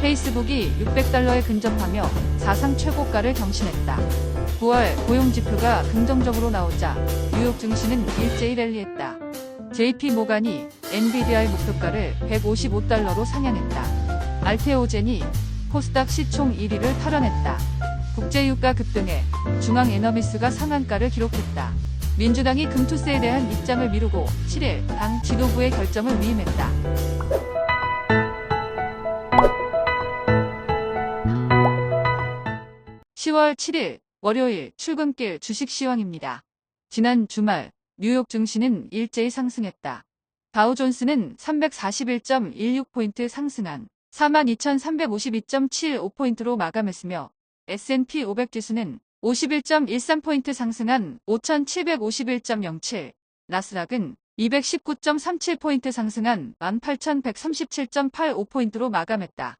페이스북이 $600에 근접하며 사상 최고가를 경신했다. 9월 고용지표가 긍정적으로 나오자 뉴욕 증시는 일제히 랠리했다. JP모간이 엔비디아의 목표가를 $155로 상향했다. 알테오젠이 코스닥 시총 1위를 탈환했다. 국제유가 급등에 중앙에너미스가 상한가를 기록했다. 민주당이 금투세에 대한 입장을 미루고 7일 당 지도부의 결정을 위임했다. 10월 7일 월요일 출근길 주식 시황입니다. 지난 주말 뉴욕 증시는 일제히 상승했다. 다우존스는 341.16포인트 상승한 42,352.75포인트로 마감했으며 S&P 500 지수는 51.13포인트 상승한 5,751.07, 나스닥은 219.37포인트 상승한 18,137.85포인트로 마감했다.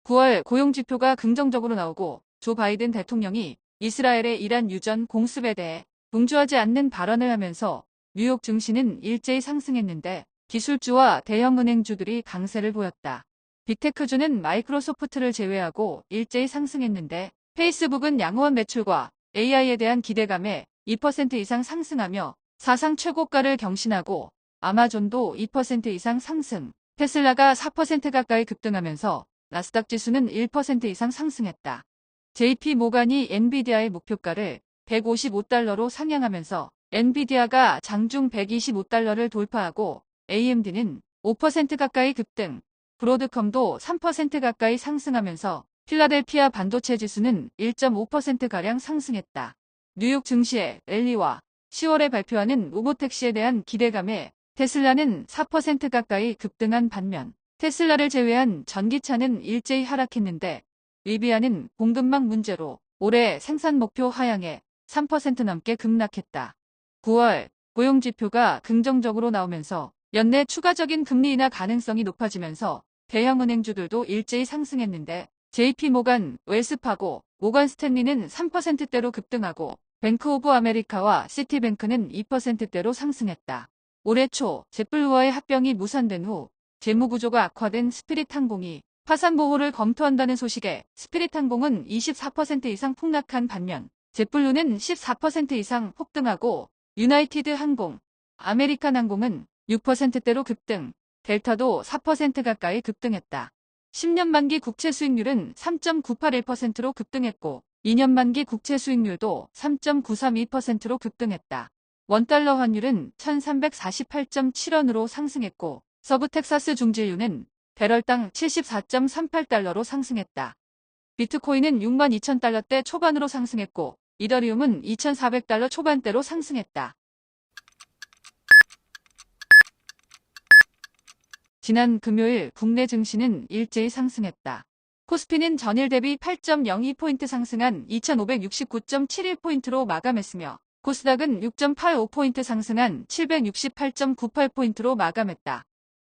9월 고용지표가 긍정적으로 나오고 조 바이든 대통령이 이스라엘의 이란 유전 공습에 대해 동조하지 않는 발언을 하면서 뉴욕 증시는 일제히 상승했는데 기술주와 대형은행주들이 강세를 보였다. 빅테크주는 마이크로소프트를 제외하고 일제히 상승했는데 페이스북은 양호한 매출과 AI에 대한 기대감에 2% 이상 상승하며 사상 최고가를 경신하고 아마존도 2% 이상 상승, 테슬라가 4% 가까이 급등하면서 나스닥 지수는 1% 이상 상승했다. JP모간이 엔비디아의 목표가를 $155로 상향하면서 엔비디아가 장중 $125를 돌파하고 AMD는 5% 가까이 급등, 브로드컴도 3% 가까이 상승하면서 필라델피아 반도체 지수는 1.5%가량 상승했다. 뉴욕 증시의 랠리와 10월에 발표하는 로보택시에 대한 기대감에 테슬라는 4% 가까이 급등한 반면 테슬라를 제외한 전기차는 일제히 하락했는데 리비아는 공급망 문제로 올해 생산 목표 하향에 3% 넘게 급락했다. 9월 고용지표가 긍정적으로 나오면서 연내 추가적인 금리 인하 가능성이 높아지면서 대형은행주들도 일제히 상승했는데 JP모간, 웰스파고, 모건스탠리는 3%대로 급등하고 뱅크 오브 아메리카와 시티뱅크는 2%대로 상승했다. 올해 초 제플루와의 합병이 무산된 후 재무구조가 악화된 스피릿항공이 파산보호를 검토한다는 소식에 스피릿항공은 24% 이상 폭락한 반면 제플루는 14% 이상 폭등하고 유나이티드항공, 아메리칸항공은 6%대로 급등, 델타도 4% 가까이 급등했다. 10년 만기 국채 수익률은 3.981%로 급등했고 2년 만기 국채 수익률도 3.932%로 급등했다. 원달러 환율은 1348.7원으로 상승했고 서부 텍사스 중진유는 배럴당 74.38달러로 상승했다. 비트코인은 62,000달러대 초반으로 상승했고 이더리움은 2,400달러 초반대로 상승했다. 지난 금요일 국내 증시는 일제히 상승했다. 코스피는 전일 대비 8.02포인트 상승한 2,569.71포인트로 마감했으며 코스닥은 6.85포인트 상승한 768.98포인트로 마감했다.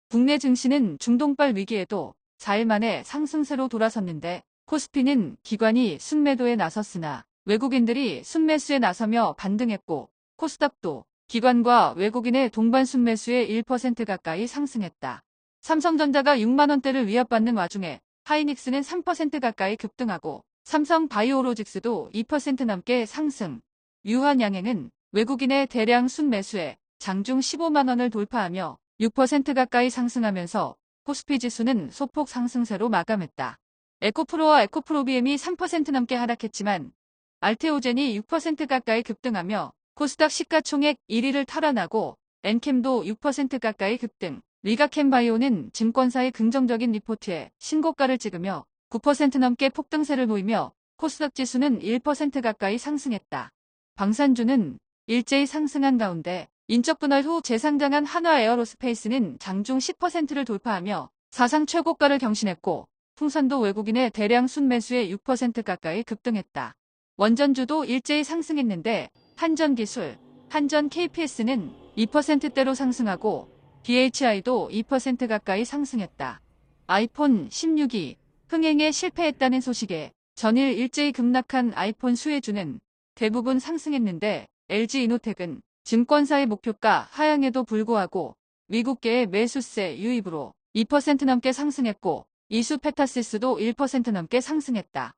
국내 증시는 중동발 위기에도 4일 만에 상승세로 돌아섰는데 코스피는 기관이 순매도에 나섰으나 외국인들이 순매수에 나서며 반등했고 코스닥도 기관과 외국인의 동반 순매수에 1% 가까이 상승했다. 삼성전자가 6만원대를 위협받는 와중에 하이닉스는 3% 가까이 급등하고 삼성바이오로직스도 2% 넘게 상승. 유한양행은 외국인의 대량 순매수에 장중 15만원을 돌파하며 6% 가까이 상승하면서 코스피 지수는 소폭 상승세로 마감했다. 에코프로와 에코프로비엠이 3% 넘게 하락했지만 알테오젠이 6% 가까이 급등하며 코스닥 시가총액 1위를 탈환하고 엔캠도 6% 가까이 급등. 리가캠바이오는 증권사의 긍정적인 리포트에 신고가를 찍으며 9% 넘게 폭등세를 보이며 코스닥 지수는 1% 가까이 상승했다. 방산주는 일제히 상승한 가운데 인적 분할 후 재상장한 한화에어로스페이스는 장중 10%를 돌파하며 사상 최고가를 경신했고 풍선도 외국인의 대량 순매수에 6% 가까이 급등했다. 원전주도 일제히 상승했는데 한전기술, 한전 KPS는 2%대로 상승하고 BHI도 2% 가까이 상승했다. 아이폰 16이 흥행에 실패했다는 소식에 전일 일제히 급락한 아이폰 수혜주는 대부분 상승했는데 LG이노텍은 증권사의 목표가 하향에도 불구하고 미국계의 매수세 유입으로 2% 넘게 상승했고 이수페타시스도 1% 넘게 상승했다.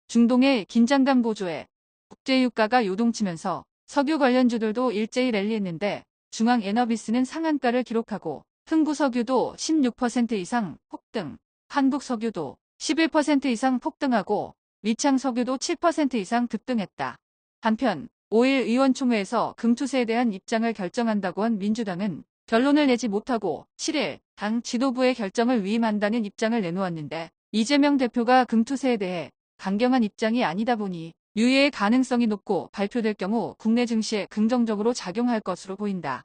중동의 긴장감 고조에 국제유가가 요동치면서 석유 관련주들도 일제히 랠리했는데 중앙에너비스는 상한가를 기록하고 흥구석유도 16% 이상 폭등, 한국석유도 11% 이상 폭등하고 위창석유도 7% 이상 급등했다. 한편 5일 의원총회에서 금투세에 대한 입장을 결정한다고 한 민주당은 결론을 내지 못하고 7일 당 지도부의 결정을 위임한다는 입장을 내놓았는데 이재명 대표가 금투세에 대해 강경한 입장이 아니다 보니 유예의 가능성이 높고 발표될 경우 국내 증시에 긍정적으로 작용할 것으로 보인다.